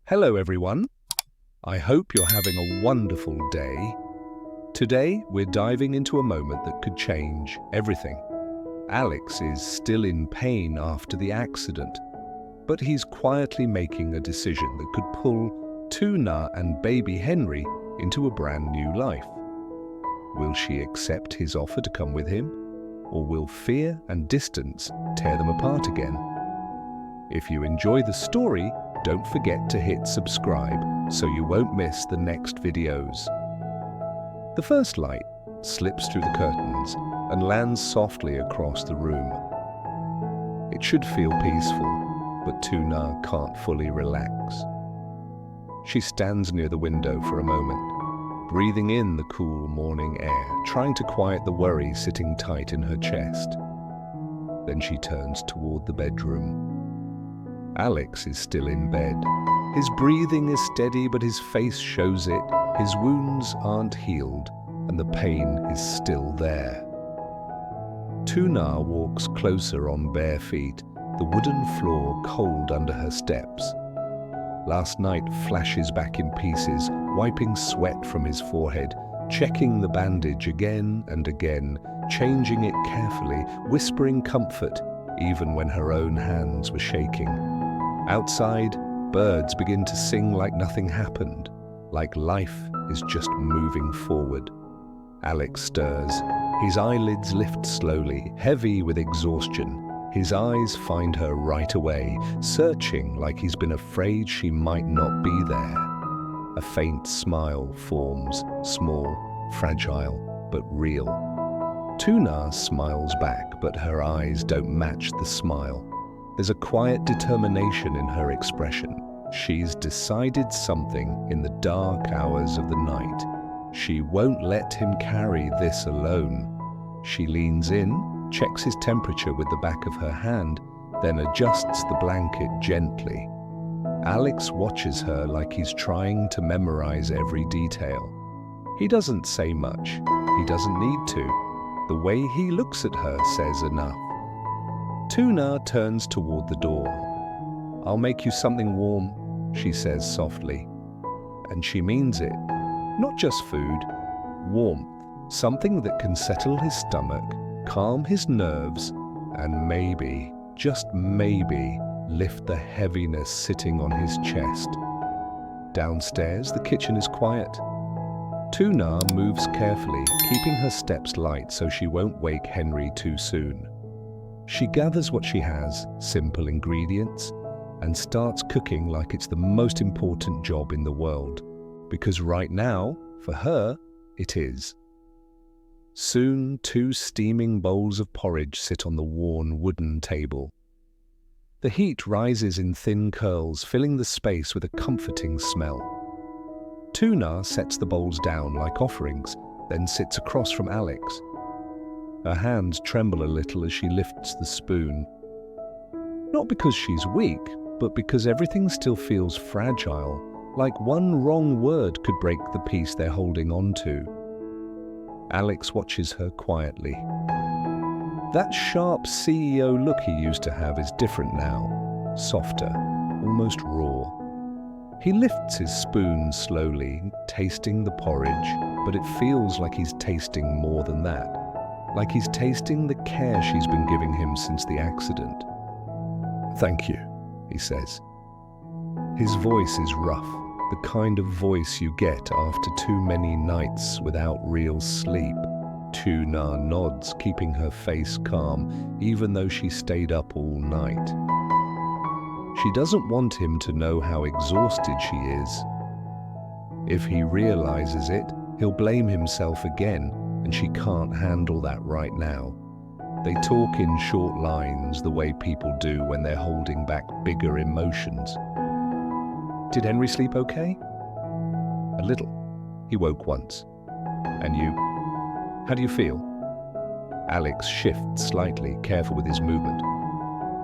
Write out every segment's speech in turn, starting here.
Hello everyone, I hope you're having a wonderful day. Today we're diving into a moment that could change everything. Alex is still in pain after the accident, but he's quietly making a decision that could pull Tuna and baby Henry into a brand new life. Will she accept his offer to come with him, or will fear and distance tear them apart again? If you enjoy the story, don't forget to hit subscribe so you won't miss the next videos. The first light slips through the curtains and lands softly across the room. It should feel peaceful, but Tuna can't fully relax. She stands near the window for a moment, breathing in the cool morning air, trying to quiet the worry sitting tight in her chest. Then she turns toward the bedroom. Alex is still in bed. His breathing is steady, but his face shows it. His wounds aren't healed, and the pain is still there. Tuna walks closer on bare feet, the wooden floor cold under her steps. Last night flashes back in pieces, wiping sweat from his forehead, checking the bandage again and again, changing it carefully, whispering comfort, even when her own hands were shaking. Outside, birds begin to sing like nothing happened, like life is just moving forward. Alex stirs. His eyelids lift slowly, heavy with exhaustion. His eyes find her right away, searching like he's been afraid she might not be there. A faint smile forms, small, fragile, but real. Tuna smiles back, but her eyes don't match the smile. There's a quiet determination in her expression. She's decided something in the dark hours of the night. She won't let him carry this alone. She leans in, checks his temperature with the back of her hand, then adjusts the blanket gently. Alex watches her like he's trying to memorize every detail. He doesn't say much. He doesn't need to. The way he looks at her says enough. Tuna turns toward the door. "I'll make you something warm," she says softly. And she means it. Not just food, warmth. Something that can settle his stomach, calm his nerves, and maybe, just maybe, lift the heaviness sitting on his chest. Downstairs, the kitchen is quiet. Tuna moves carefully, keeping her steps light so she won't wake Henry too soon. She gathers what she has, simple ingredients, and starts cooking like it's the most important job in the world. Because right now, for her, it is. Soon, 2 steaming bowls of porridge sit on the worn wooden table. The heat rises in thin curls, filling the space with a comforting smell. Tuna sets the bowls down like offerings, then sits across from Alex. Her hands tremble a little as she lifts the spoon. Not because she's weak, but because everything still feels fragile, like one wrong word could break the peace they're holding on to. Alex watches her quietly. That sharp CEO look he used to have is different now, softer, almost raw. He lifts his spoon slowly, tasting the porridge, but it feels like he's tasting more than that. Like he's tasting the care she's been giving him since the accident. "Thank you," he says. His voice is rough, the kind of voice you get after too many nights without real sleep. Tuna nods, keeping her face calm, even though she stayed up all night. She doesn't want him to know how exhausted she is. If he realizes it, he'll blame himself again, and she can't handle that right now. They talk in short lines, the way people do when they're holding back bigger emotions. "Did Henry sleep okay?" "A little. He woke once." "And you? How do you feel?" Alex shifts slightly, careful with his movement.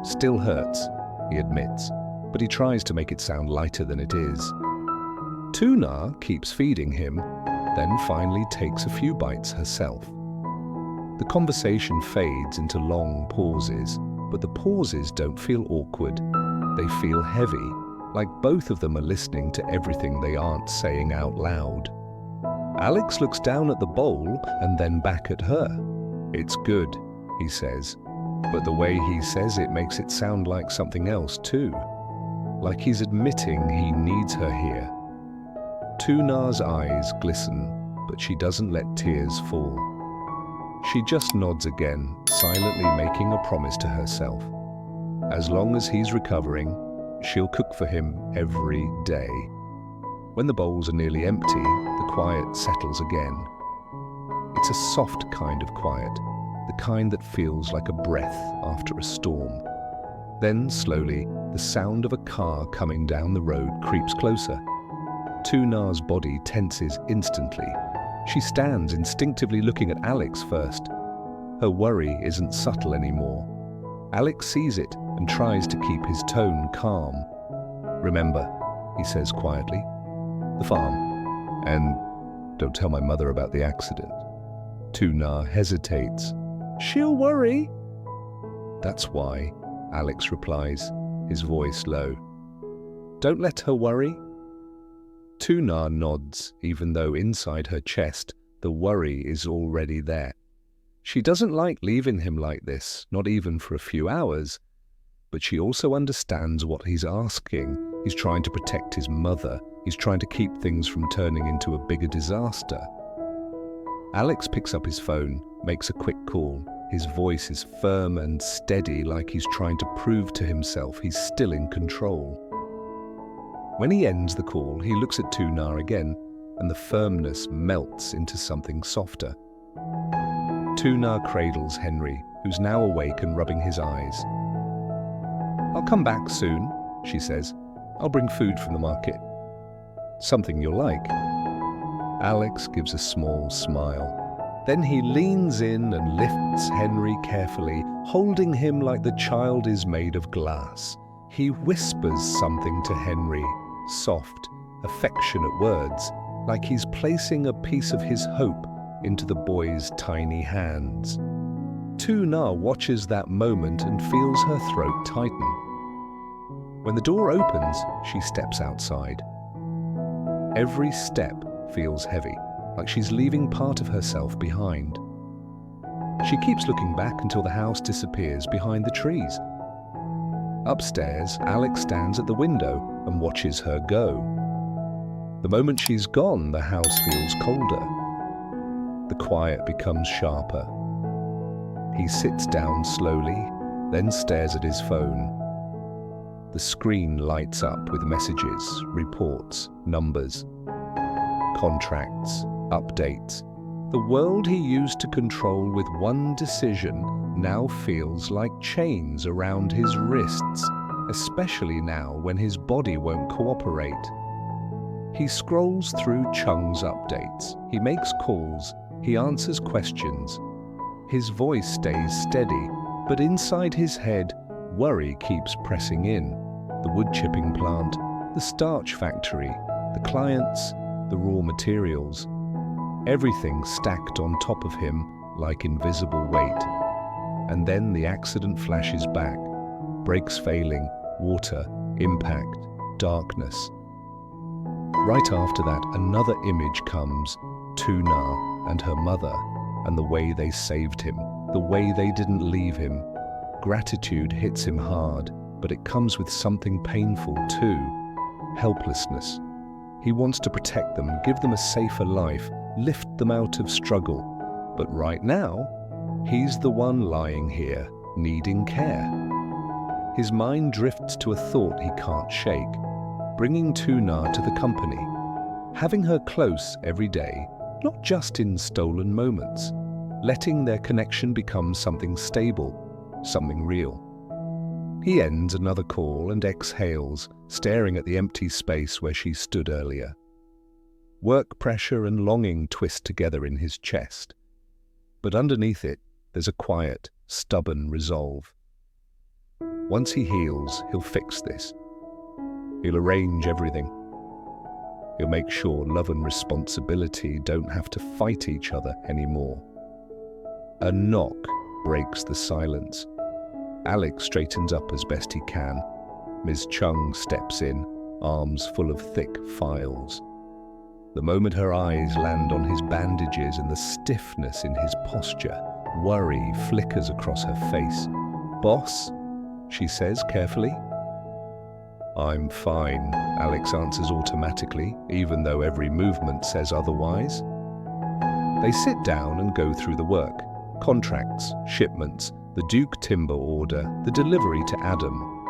"Still hurts," he admits, but he tries to make it sound lighter than it is. Tuna keeps feeding him, then finally takes a few bites herself. The conversation fades into long pauses, but the pauses don't feel awkward. They feel heavy, like both of them are listening to everything they aren't saying out loud. Alex looks down at the bowl and then back at her. "It's good," he says, but the way he says it makes it sound like something else too. Like he's admitting he needs her here. Tuna's eyes glisten, but she doesn't let tears fall. She just nods again, silently making a promise to herself. As long as he's recovering, she'll cook for him every day. When the bowls are nearly empty, the quiet settles again. It's a soft kind of quiet, the kind that feels like a breath after a storm. Then, slowly, the sound of a car coming down the road creeps closer. Tuna's body tenses instantly. She stands instinctively looking at Alex first. Her worry isn't subtle anymore. Alex sees it and tries to keep his tone calm. "Remember," he says quietly, "the farm. And don't tell my mother about the accident." Tuna hesitates. "She'll worry." "That's why," Alex replies, his voice low. "Don't let her worry." Tuna nods, even though inside her chest, the worry is already there. She doesn't like leaving him like this, not even for a few hours. But she also understands what he's asking. He's trying to protect his mother. He's trying to keep things from turning into a bigger disaster. Alex picks up his phone, makes a quick call. His voice is firm and steady, like he's trying to prove to himself he's still in control. When he ends the call, he looks at Tuna again, and the firmness melts into something softer. Tuna cradles Henry, who's now awake and rubbing his eyes. "I'll come back soon," she says. "I'll bring food from the market. Something you'll like." Alex gives a small smile. Then he leans in and lifts Henry carefully, holding him like the child is made of glass. He whispers something to Henry, soft, affectionate words, like he's placing a piece of his hope into the boy's tiny hands. Tuna watches that moment and feels her throat tighten. When the door opens, she steps outside. Every step feels heavy, like she's leaving part of herself behind. She keeps looking back until the house disappears behind the trees. Upstairs, Alex stands at the window and watches her go. The moment she's gone, the house feels colder. The quiet becomes sharper. He sits down slowly, then stares at his phone. The screen lights up with messages, reports, numbers, contracts, updates. The world he used to control with one decision now feels like chains around his wrists, especially now when his body won't cooperate. He scrolls through Chung's updates. He makes calls. He answers questions. His voice stays steady, but inside his head, worry keeps pressing in. The wood chipping plant, the starch factory, the clients, the raw materials. Everything stacked on top of him like invisible weight. And then the accident flashes back. Brakes failing, water, impact, darkness. Right after that, another image comes, Tuna and her mother, and the way they saved him, the way they didn't leave him. Gratitude hits him hard, but it comes with something painful too, helplessness. He wants to protect them, give them a safer life, lift them out of struggle. But right now, he's the one lying here, needing care. His mind drifts to a thought he can't shake, bringing Tuna to the company, having her close every day, not just in stolen moments, letting their connection become something stable, something real. He ends another call and exhales, staring at the empty space where she stood earlier. Work pressure and longing twist together in his chest. But underneath it, there's a quiet, stubborn resolve. Once he heals, he'll fix this. He'll arrange everything. He'll make sure love and responsibility don't have to fight each other anymore. A knock breaks the silence. Alex straightens up as best he can. Ms. Chung steps in, arms full of thick files. The moment her eyes land on his bandages and the stiffness in his posture, worry flickers across her face. "Boss?" she says carefully. "I'm fine," Alex answers automatically, even though every movement says otherwise. They sit down and go through the work. Contracts, shipments, the Duke timber order, the delivery to Adam.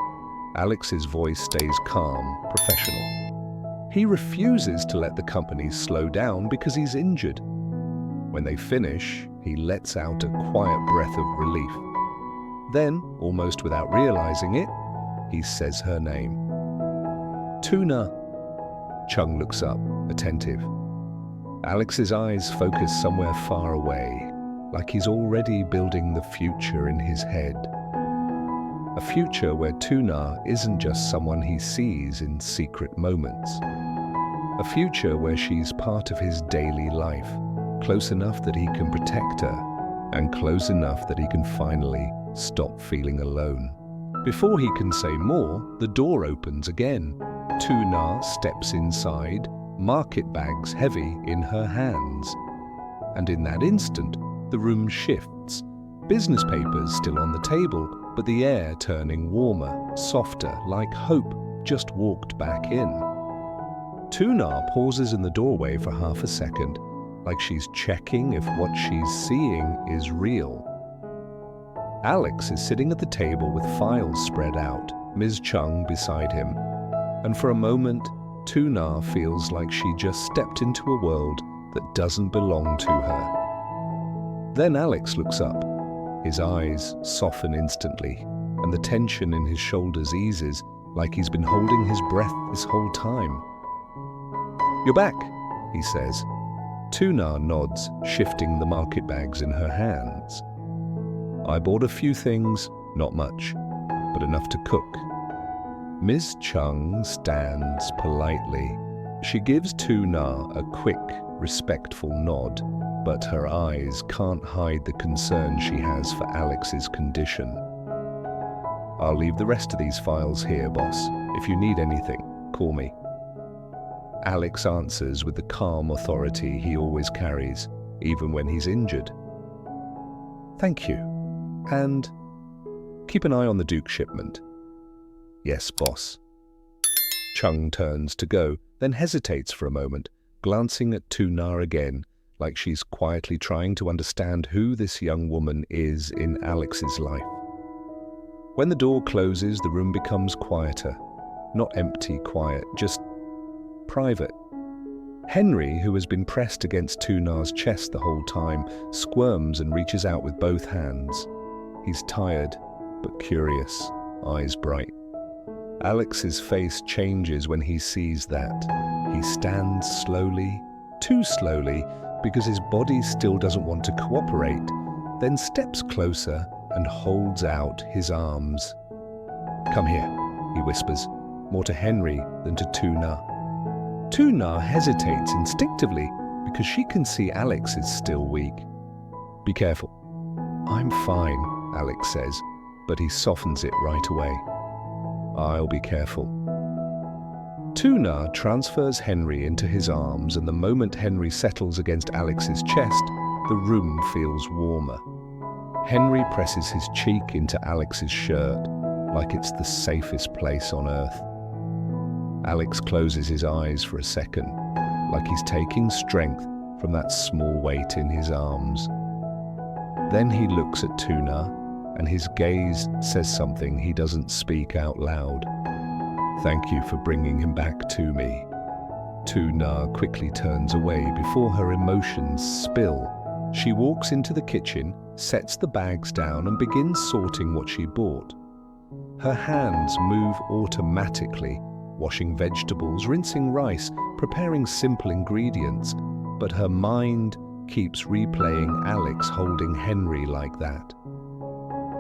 Alex's voice stays calm, professional. He refuses to let the company slow down because he's injured. When they finish, he lets out a quiet breath of relief. Then, almost without realizing it, he says her name. "Tuna." Chung looks up, attentive. Alex's eyes focus somewhere far away, like he's already building the future in his head. A future where Tuna isn't just someone he sees in secret moments. A future where she's part of his daily life, close enough that he can protect her, and close enough that he can finally stop feeling alone. Before he can say more, the door opens again. Tuna steps inside, market bags heavy in her hands. And in that instant, the room shifts. Business papers still on the table, but the air turning warmer, softer, like hope just walked back in. Tuna pauses in the doorway for half a second, like she's checking if what she's seeing is real. Alex is sitting at the table with files spread out, Ms. Chung beside him, and for a moment, Tuna feels like she just stepped into a world that doesn't belong to her. Then Alex looks up. His eyes soften instantly, and the tension in his shoulders eases, like he's been holding his breath this whole time. "You're back," he says. Tuna nods, shifting the market bags in her hands. "I bought a few things, not much, but enough to cook." Ms. Chung stands politely. She gives Tuna a quick, respectful nod, but her eyes can't hide the concern she has for Alex's condition. "I'll leave the rest of these files here, boss. If you need anything, call me." Alex answers with the calm authority he always carries, even when he's injured. "Thank you. And keep an eye on the Duke shipment." "Yes, boss." Chung turns to go, then hesitates for a moment, glancing at Tuna again, like she's quietly trying to understand who this young woman is in Alex's life. When the door closes, the room becomes quieter. Not empty quiet, just private. Henry, who has been pressed against Tuna's chest the whole time, squirms and reaches out with both hands. He's tired, but curious, eyes bright. Alex's face changes when he sees that. He stands slowly, too slowly, because his body still doesn't want to cooperate, then steps closer and holds out his arms. "Come here," he whispers, more to Henry than to Tuna. Tuna hesitates instinctively because she can see Alex is still weak. "Be careful." "I'm fine," Alex says, but he softens it right away. "I'll be careful." Tuna transfers Henry into his arms, and the moment Henry settles against Alex's chest, the room feels warmer. Henry presses his cheek into Alex's shirt, like it's the safest place on earth. Alex closes his eyes for a second, like he's taking strength from that small weight in his arms. Then he looks at Tuna, and his gaze says something he doesn't speak out loud. "Thank you for bringing him back to me." Tuna quickly turns away before her emotions spill. She walks into the kitchen, sets the bags down, and begins sorting what she bought. Her hands move automatically, washing vegetables, rinsing rice, preparing simple ingredients, but her mind keeps replaying Alex holding Henry like that.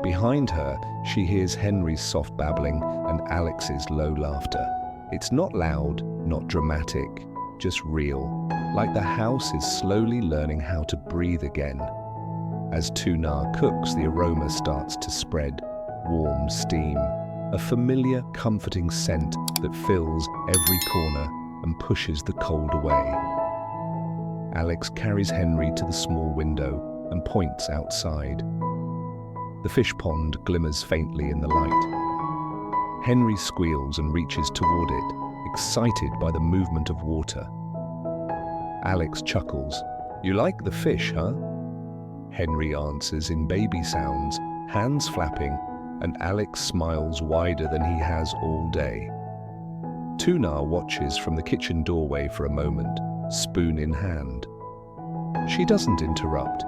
Behind her, she hears Henry's soft babbling and Alex's low laughter. It's not loud, not dramatic, just real, like the house is slowly learning how to breathe again. As Tuna cooks, the aroma starts to spread, warm steam, a familiar, comforting scent that fills every corner and pushes the cold away. Alex carries Henry to the small window and points outside. The fish pond glimmers faintly in the light. Henry squeals and reaches toward it, excited by the movement of water. Alex chuckles. "You like the fish, huh?" Henry answers in baby sounds, hands flapping, and Alex smiles wider than he has all day. Tuna watches from the kitchen doorway for a moment, spoon in hand. She doesn't interrupt.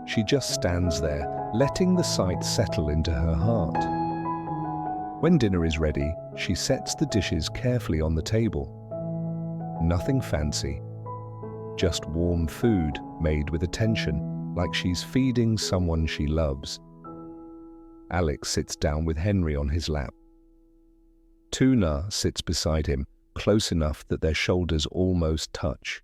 She just stands there, letting the sight settle into her heart. When dinner is ready, she sets the dishes carefully on the table. Nothing fancy, just warm food made with attention, like she's feeding someone she loves. Alex sits down with Henry on his lap. Tuna sits beside him, close enough that their shoulders almost touch.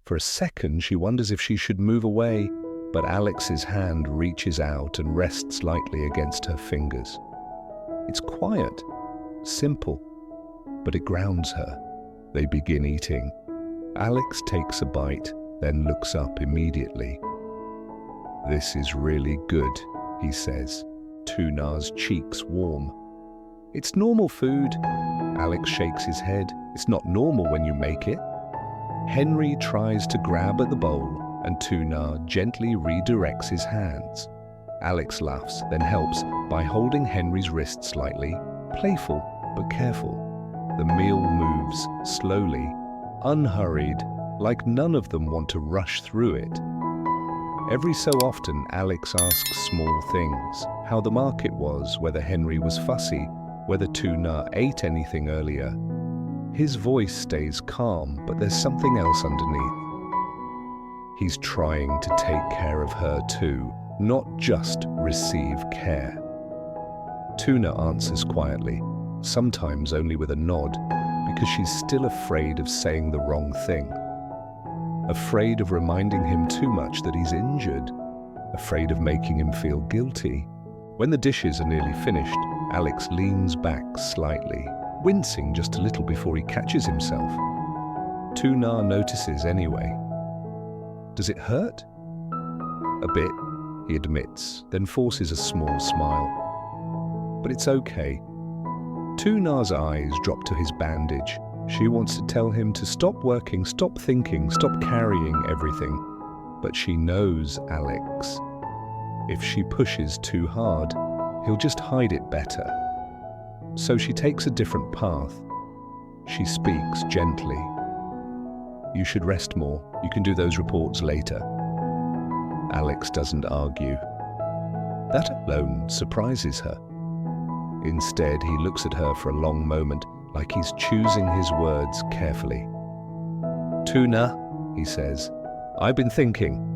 For a second, she wonders if she should move away, but Alex's hand reaches out and rests lightly against her fingers. It's quiet, simple, but it grounds her. They begin eating. Alex takes a bite, then looks up immediately. "This is really good," he says. Tuna's cheeks warm. "It's normal food." Alex shakes his head. "It's not normal when you make it." Henry tries to grab at the bowl, and Tuna gently redirects his hands. Alex laughs, then helps by holding Henry's wrist slightly, playful but careful. The meal moves slowly, unhurried, like none of them want to rush through it. Every so often, Alex asks small things: how the market was, whether Henry was fussy, whether Tuna ate anything earlier. His voice stays calm, but there's something else underneath. He's trying to take care of her too, not just receive care. Tuna answers quietly, sometimes only with a nod, because she's still afraid of saying the wrong thing. Afraid of reminding him too much that he's injured. Afraid of making him feel guilty. When the dishes are nearly finished, Alex leans back slightly, wincing just a little before he catches himself. Tuna notices anyway. "Does it hurt?" "A bit," he admits, then forces a small smile. "But it's okay." Tuna's eyes drop to his bandage. She wants to tell him to stop working, stop thinking, stop carrying everything. But she knows Alex. If she pushes too hard, he'll just hide it better. So she takes a different path. She speaks gently. "You should rest more. You can do those reports later." Alex doesn't argue. That alone surprises her. Instead, he looks at her for a long moment, like he's choosing his words carefully. "Tuna," he says, "I've been thinking."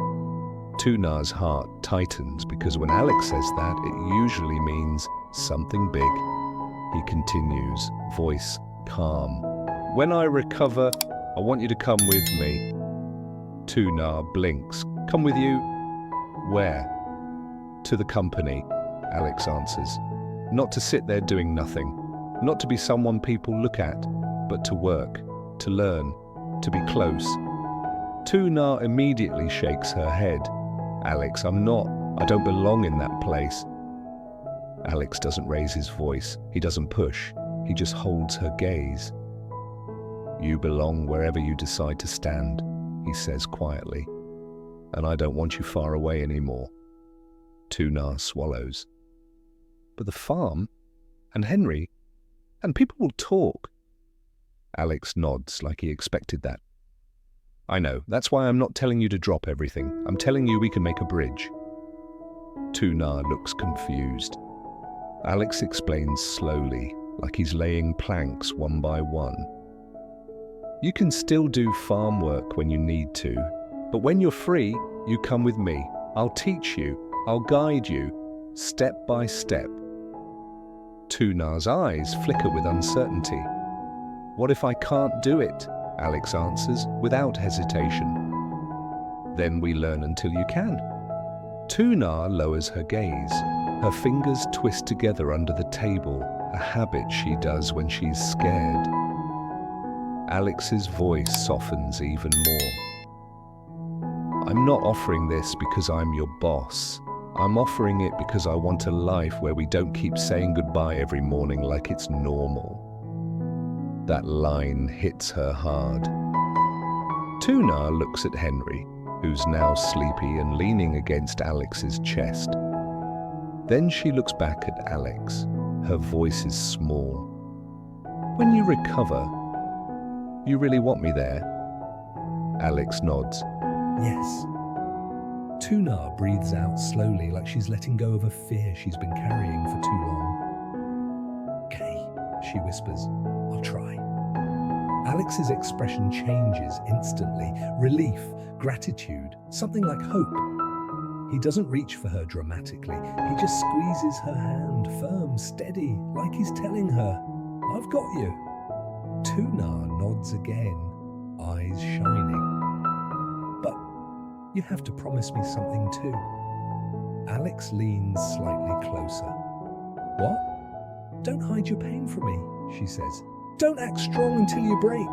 Tuna's heart tightens because when Alex says that, it usually means something big. He continues, voice calm. "When I recover, I want you to come with me." Tuna blinks. "Come with you?" "Where?" "To the company," Alex answers. "Not to sit there doing nothing. Not to be someone people look at, but to work, to learn, to be close." Tuna immediately shakes her head. "Alex, I'm not. I don't belong in that place." Alex doesn't raise his voice. He doesn't push. He just holds her gaze. "You belong wherever you decide to stand," he says quietly. "And I don't want you far away anymore." Tuna swallows. "But the farm, and Henry, and people will talk." Alex nods like he expected that. "I know, that's why I'm not telling you to drop everything. I'm telling you we can make a bridge." Tuna looks confused. Alex explains slowly, like he's laying planks one by one. "You can still do farm work when you need to, but when you're free, you come with me. I'll teach you, I'll guide you, step by step." Tuna's eyes flicker with uncertainty. "What if I can't do it?" Alex answers, without hesitation. "Then we learn until you can." Tuna lowers her gaze. Her fingers twist together under the table, a habit she does when she's scared. Alex's voice softens even more. I'm not offering this because I'm your boss. I'm offering it because I want a life where we don't keep saying goodbye every morning like it's normal. That line hits her hard. Tuna looks at Henry, who's now sleepy and leaning against Alex's chest. Then she looks back at Alex. Her voice is small. When you recover, you really want me there? Alex nods. Yes. Tuna breathes out slowly, like she's letting go of a fear she's been carrying for too long. Okay, she whispers. I'll try. Alex's expression changes instantly. Relief, gratitude, something like hope. He doesn't reach for her dramatically. He just squeezes her hand, firm, steady, like he's telling her, I've got you. Tuna nods again, eyes shining. But you have to promise me something too. Alex leans slightly closer. What? Don't hide your pain from me, she says. Don't act strong until you break.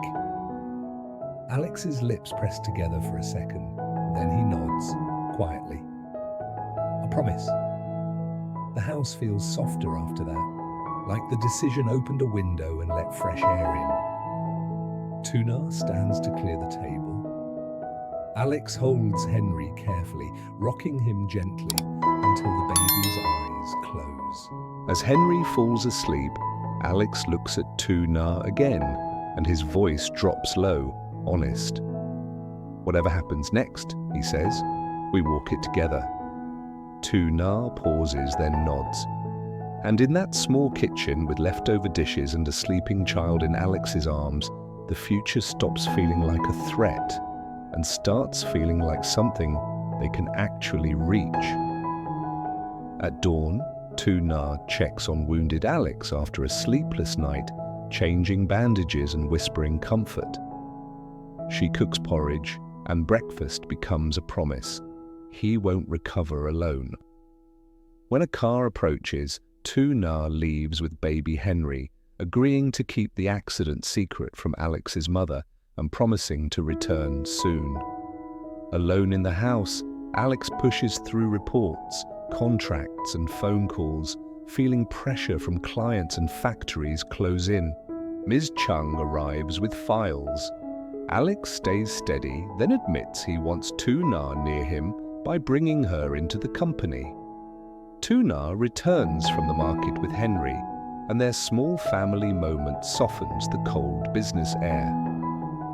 Alex's lips press together for a second. Then he nods, quietly. I promise. The house feels softer after that, like the decision opened a window and let fresh air in. Tuna stands to clear the table. Alex holds Henry carefully, rocking him gently until the baby's eyes close. As Henry falls asleep, Alex looks at Tuna again, and his voice drops low, honest. Whatever happens next, he says, we walk it together. Tuna pauses, then nods. And in that small kitchen with leftover dishes and a sleeping child in Alex's arms, the future stops feeling like a threat and starts feeling like something they can actually reach. At dawn, Tuna checks on wounded Alex after a sleepless night, changing bandages and whispering comfort. She cooks porridge, and breakfast becomes a promise. He won't recover alone. When a car approaches, Tuna leaves with baby Henry, agreeing to keep the accident secret from Alex's mother and promising to return soon. Alone in the house, Alex pushes through reports, contracts and phone calls, feeling pressure from clients and factories close in. Ms. Chung arrives with files. Alex stays steady, then admits he wants Tuna near him by bringing her into the company. Tuna returns from the market with Henry, and their small family moment softens the cold business air.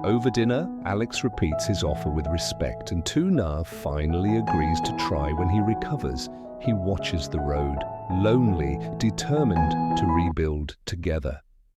Over dinner, Alex repeats his offer with respect, and Tuna finally agrees to try when he recovers. He watches the road, lonely, determined to rebuild together.